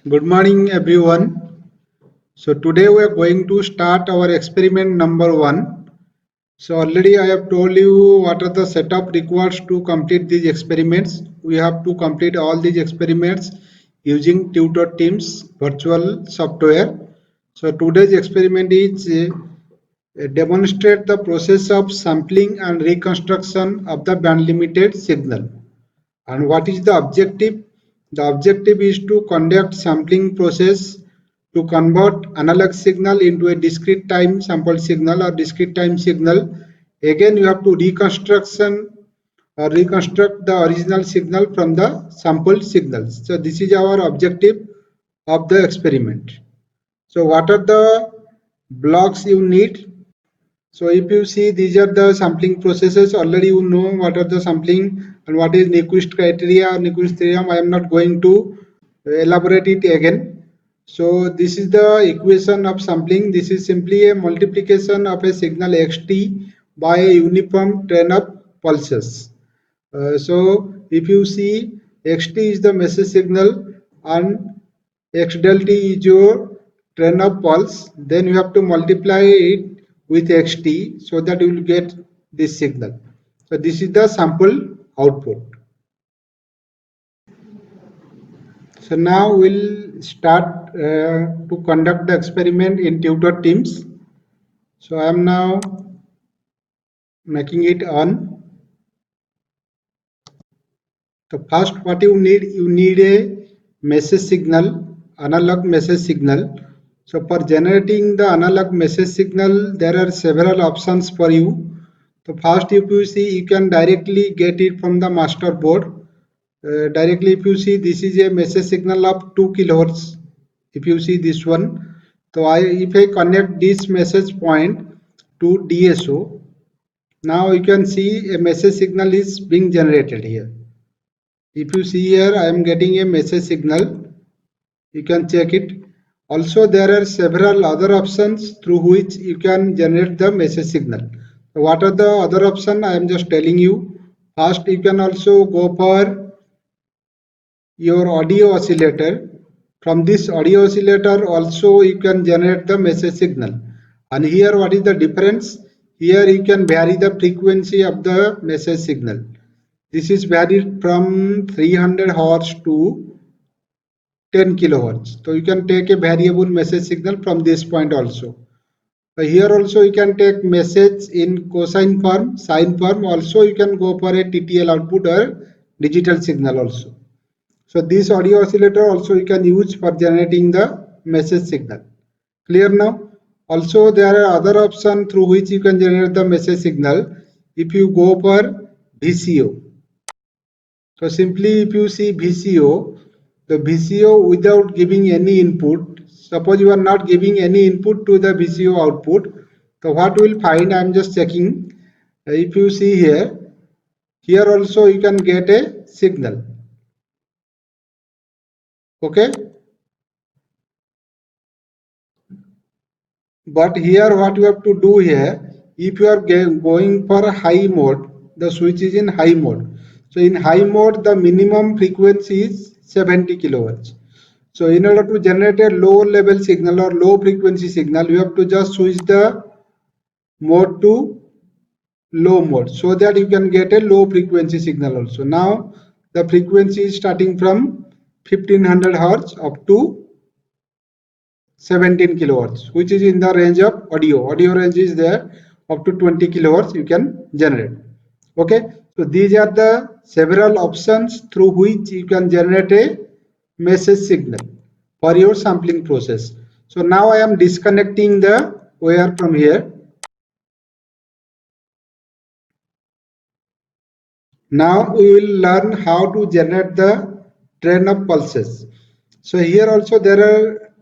Good morning, everyone. So today we are going to start our experiment number 1. So already I have told you what are the setup required to complete these experiments. We have to complete all these experiments using Tutor Teams virtual software. So today's experiment is demonstrate the process of sampling and reconstruction of the band limited signal. And what is the objective? The objective is to conduct sampling process to convert analog signal into a discrete time sample signal or discrete time signal. Again, you have to reconstruct the original signal from the sampled signals. So this is our objective of the experiment. So what are the blocks you need? So if you see, these are the sampling processes. Already you know what are the sampling and what is Nyquist criteria or Nyquist theorem. I am not going to elaborate it again. So this is the equation of sampling. This is simply a multiplication of a signal xt by a uniform train of pulses. So if you see, xt is the message signal and x del t is your train of pulse, then you have to multiply it with xt so that you will get this signal. So this is the sample output. So now we'll start to conduct the experiment in Tutor Teams. So I am now making it on. So first what you need a message signal, analog message signal. So for generating the analog message signal, there are several options for you. So first if you see, you can directly get it from the master board. Directly if you see, this is a message signal of 2 kilohertz. If you see this one, so if I connect this message point to DSO, now you can see a message signal is being generated here. If you see here, I am getting a message signal. You can check it. Also, there are several other options through which you can generate the message signal. What are the other options? I am just telling you. First, you can also go for your audio oscillator. From this audio oscillator also you can generate the message signal. And here what is the difference? Here you can vary the frequency of the message signal. This is varied from 300 Hz to 10 kilohertz. So you can take a variable message signal from this point also. Here also you can take message in cosine form, sine form. Also you can go for a TTL output or digital signal also. So this audio oscillator also you can use for generating the message signal. Clear now? Also there are other options through which you can generate the message signal. If you go for VCO. So simply if you see VCO, the VCO without giving any input, suppose you are not giving any input to the VCO output, so what we will find, I am just checking. If you see here, here also you can get a signal. Okay. But here what you have to do here, if you are going for high mode, the switch is in high mode. So in high mode, the minimum frequency is 70 kilohertz. So in order to generate a low level signal or low frequency signal, you have to just switch the mode to low mode so that you can get a low frequency signal also. Now the frequency is starting from 1500 Hz up to 17 kilohertz, which is in the range of audio. Audio range is there up to 20 kilohertz you can generate. Okay, so these are the several options through which you can generate a message signal for your sampling process. So now I am disconnecting the wire from here. Now we will learn how to generate the train of pulses. So here also there are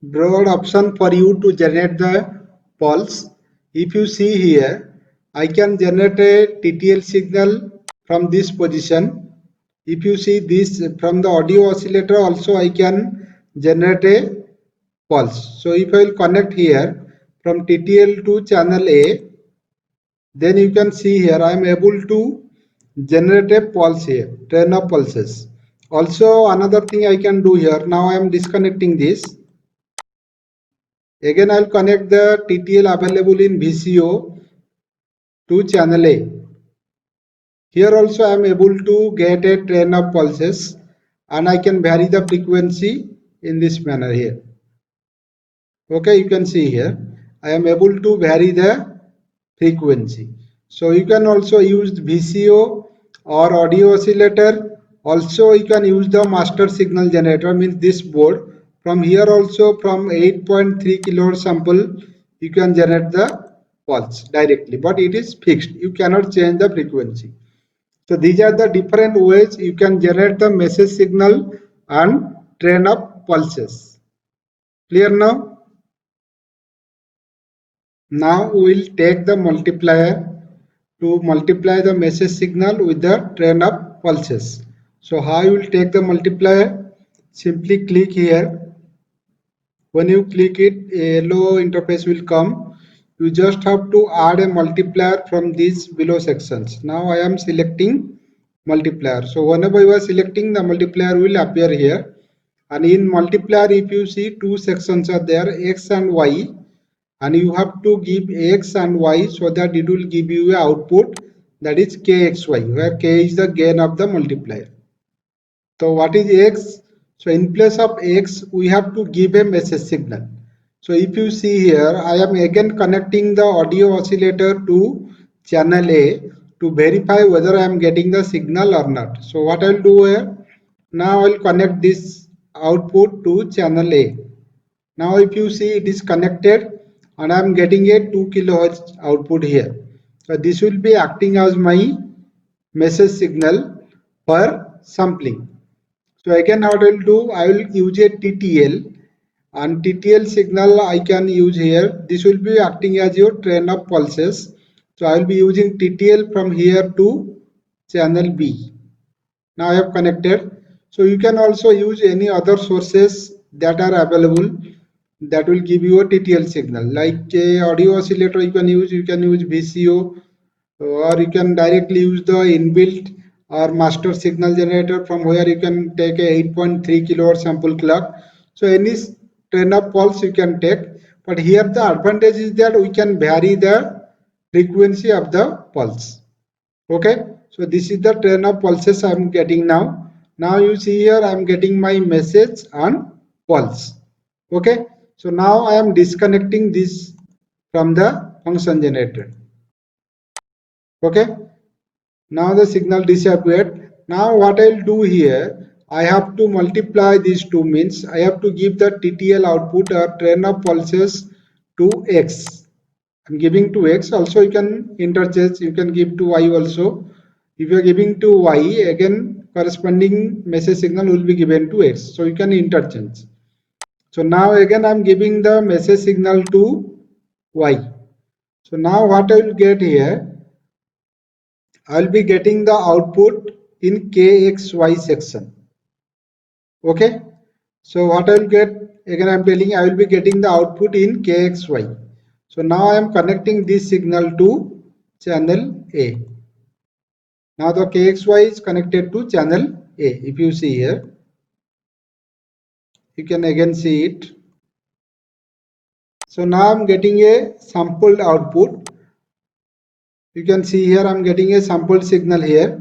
broad option for you to generate the pulse. If you see here, I can generate a TTL signal from this position. If you see this from the audio oscillator also I can generate a pulse. So if I will connect here from TTL to channel A, then you can see here I am able to generate a pulse here, train of pulses. Also another thing I can do here, now I am disconnecting this. Again I will connect the TTL available in VCO to channel A. Here also I am able to get a train of pulses and I can vary the frequency in this manner here. Okay, you can see here I am able to vary the frequency. So you can also use VCO or audio oscillator. Also you can use the master signal generator, means this board. From here also from 8.3 kilohertz sample you can generate the pulse directly, but it is fixed. You cannot change the frequency. So these are the different ways you can generate the message signal and train up pulses. Clear now? Now we will take the multiplier to multiply the message signal with the train up pulses. So how you will take the multiplier? Simply click here. When you click it, a yellow interface will come. You just have to add a multiplier from these below sections. Now I am selecting multiplier. So whenever you are selecting, the multiplier will appear here. And in multiplier, if you see two sections are there, X and Y, and you have to give X and Y so that it will give you a output, that is KXY, where K is the gain of the multiplier. So what is X? So in place of X, we have to give a message signal. So if you see here, I am again connecting the audio oscillator to channel A to verify whether I am getting the signal or not. So what I will do here, now I will connect this output to channel A. Now if you see, it is connected and I am getting a 2 kilohertz output here. So this will be acting as my message signal for sampling. So again what I will do, I will use a TTL, and TTL signal I can use here. This will be acting as your train of pulses. So I will be using TTL from here to channel B. Now I have connected. So you can also use any other sources that are available that will give you a TTL signal, like a audio oscillator you can use VCO, or you can directly use the inbuilt or master signal generator from where you can take a 8.3 kilowatt sample clock. So any train of pulse you can take, but here the advantage is that we can vary the frequency of the pulse. Okay, so this is the train of pulses I am getting now. Now you see here I am getting my message and pulse. Okay, so now I am disconnecting this from the function generator. Okay, now the signal disappeared. Now what I will do here, I have to multiply these two, means I have to give the TTL output or train of pulses to X. I'm giving to X. Also you can interchange, you can give to Y also. If you are giving to Y, again corresponding message signal will be given to X. So you can interchange. So now again I am giving the message signal to Y. So now what I will get here, I will be getting the output in KXY section. Okay. So what I will get, again I am telling, I will be getting the output in KXY. So now I am connecting this signal to channel A. Now the KXY is connected to channel A. If you see here, you can again see it. So now I am getting a sampled output. You can see here I am getting a sampled signal here.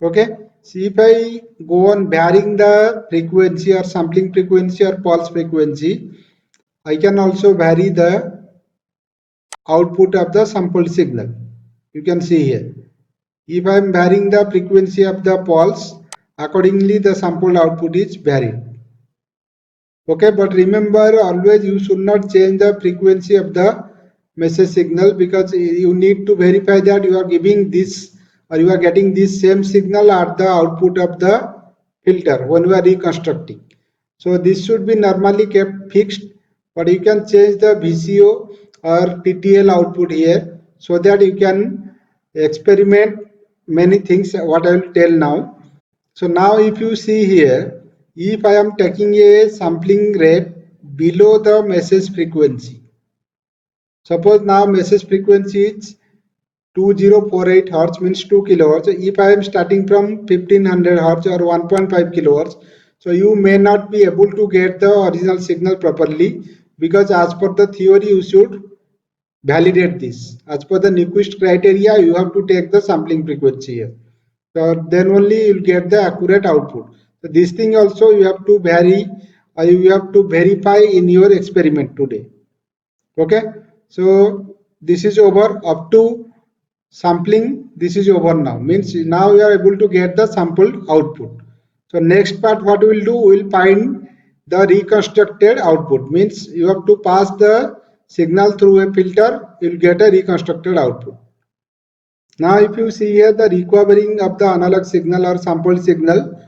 Okay, see if I go on varying the frequency or sampling frequency or pulse frequency, I can also vary the output of the sampled signal. You can see here, if I am varying the frequency of the pulse, accordingly the sampled output is varied. Okay, but remember always you should not change the frequency of the message signal, because you need to verify that you are giving this or you are getting this same signal at the output of the filter when we are reconstructing. So this should be normally kept fixed, but you can change the VCO or TTL output here so that you can experiment many things what I will tell now. So now if you see here, if I am taking a sampling rate below the message frequency, suppose now message frequency is 2048 hertz means 2 kilohertz. So if I am starting from 1500 hertz or 1.5 kilohertz, so you may not be able to get the original signal properly, because as per the theory you should validate this. As per the Nyquist criteria, you have to take the sampling frequency here. So then only you will get the accurate output. So this thing also you have to vary, or you have to verify in your experiment today. Okay, so this is over. Up to sampling, this is over now, means now you are able to get the sampled output. So next part what we will do, we will find the reconstructed output, means you have to pass the signal through a filter, you will get a reconstructed output. Now if you see here the recovering of the analog signal or sampled signal,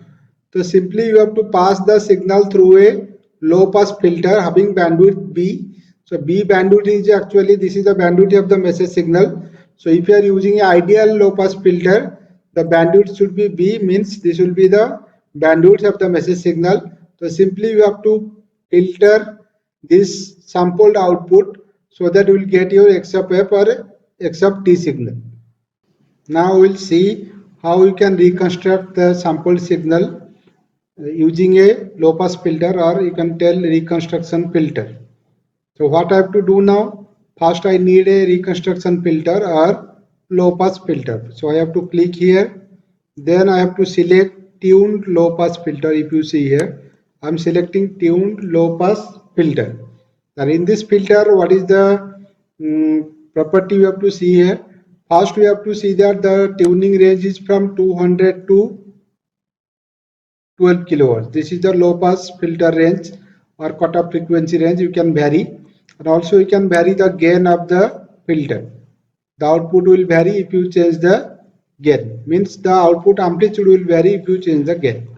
so simply you have to pass the signal through a low pass filter having bandwidth B. So B bandwidth is actually, this is the bandwidth of the message signal. So if you are using an ideal low pass filter, the bandwidth should be B, means this will be the bandwidth of the message signal. So simply you have to filter this sampled output so that you will get your X of F or X of T signal. Now we'll see how you can reconstruct the sampled signal using a low pass filter, or you can tell reconstruction filter. So what I have to do now, first I need a reconstruction filter or low pass filter. So I have to click here, then I have to select tuned low pass filter. If you see here, I am selecting tuned low pass filter. And in this filter, what is the property we have to see here? First we have to see that the tuning range is from 200 to 12 kilohertz. This is the low pass filter range or cutoff frequency range you can vary, and also you can vary the gain of the filter. The output will vary if you change the gain, means the output amplitude will vary if you change the gain.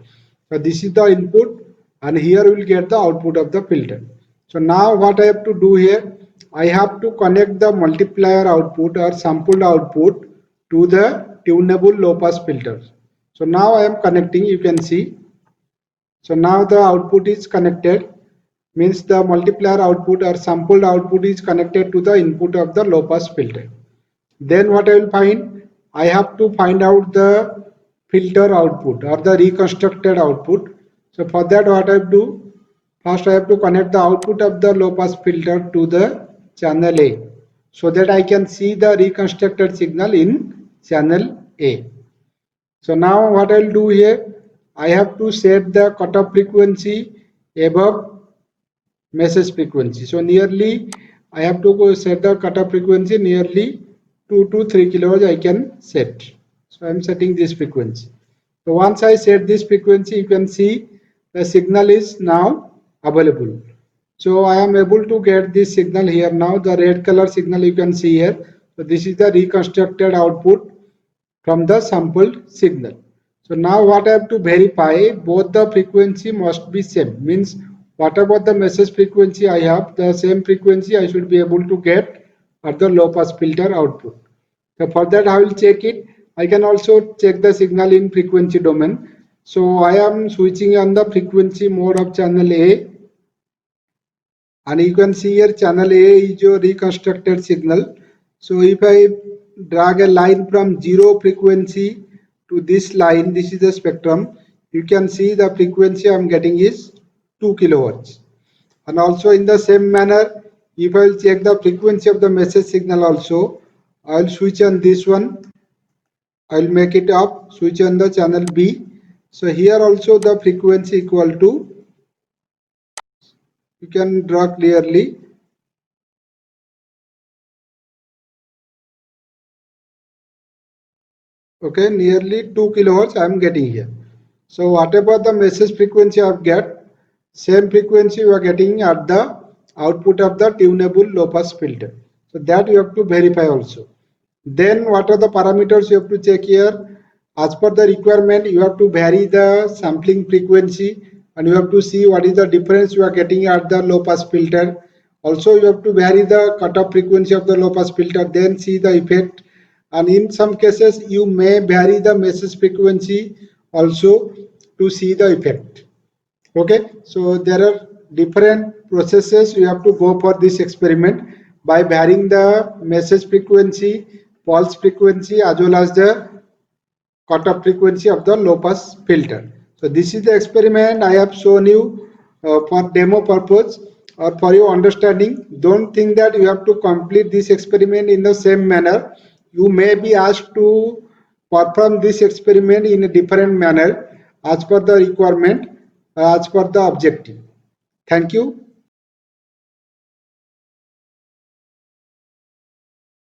So this is the input, and here we will get the output of the filter. So now what I have to do here, I have to connect the multiplier output or sampled output to the tunable low pass filter. So now I am connecting, you can see. So now the output is connected, means the multiplier output or sampled output is connected to the input of the low pass filter. Then what I will find, I have to find out the filter output or the reconstructed output. So for that what I do, first I have to connect the output of the low pass filter to the channel A, so that I can see the reconstructed signal in channel A. So now what I will do here, I have to set the cutoff frequency above message frequency. So nearly I have to go set the cutoff frequency nearly 2 to 3 kilohertz I can set. So I am setting this frequency. So once I set this frequency, you can see the signal is now available. So I am able to get this signal here now. The red color signal you can see here. So this is the reconstructed output from the sampled signal. So now what I have to verify, both the frequency must be same, means whatever the message frequency I have, the same frequency I should be able to get at the low pass filter output. So for that I will check it. I can also check the signal in frequency domain. So I am switching on the frequency mode of channel A, and you can see here channel A is your reconstructed signal. So if I drag a line from 0 frequency to this line, this is the spectrum, you can see the frequency I am getting is 2 kilohertz. And also in the same manner, if I will check the frequency of the message signal also, I will switch on this one, I will make it up, switch on the channel B. So here also the frequency equal to, you can draw clearly, okay, nearly 2 kilohertz I am getting here. So whatever the message frequency I get, same frequency you are getting at the output of the tunable low pass filter. So that you have to verify also. Then what are the parameters you have to check here? As per the requirement, you have to vary the sampling frequency, and you have to see what is the difference you are getting at the low pass filter. Also you have to vary the cutoff frequency of the low pass filter, then see the effect. And in some cases you may vary the message frequency also to see the effect. Okay, so there are different processes you have to go for this experiment. By varying the message frequency pulse frequency as well as the cutoff frequency of the low pass filter. So this is the experiment I have shown you for demo purpose or for your understanding. Don't think that you have to complete this experiment in the same manner. You may be asked to perform this experiment in a different manner as per the requirement, as per the objective. Thank you.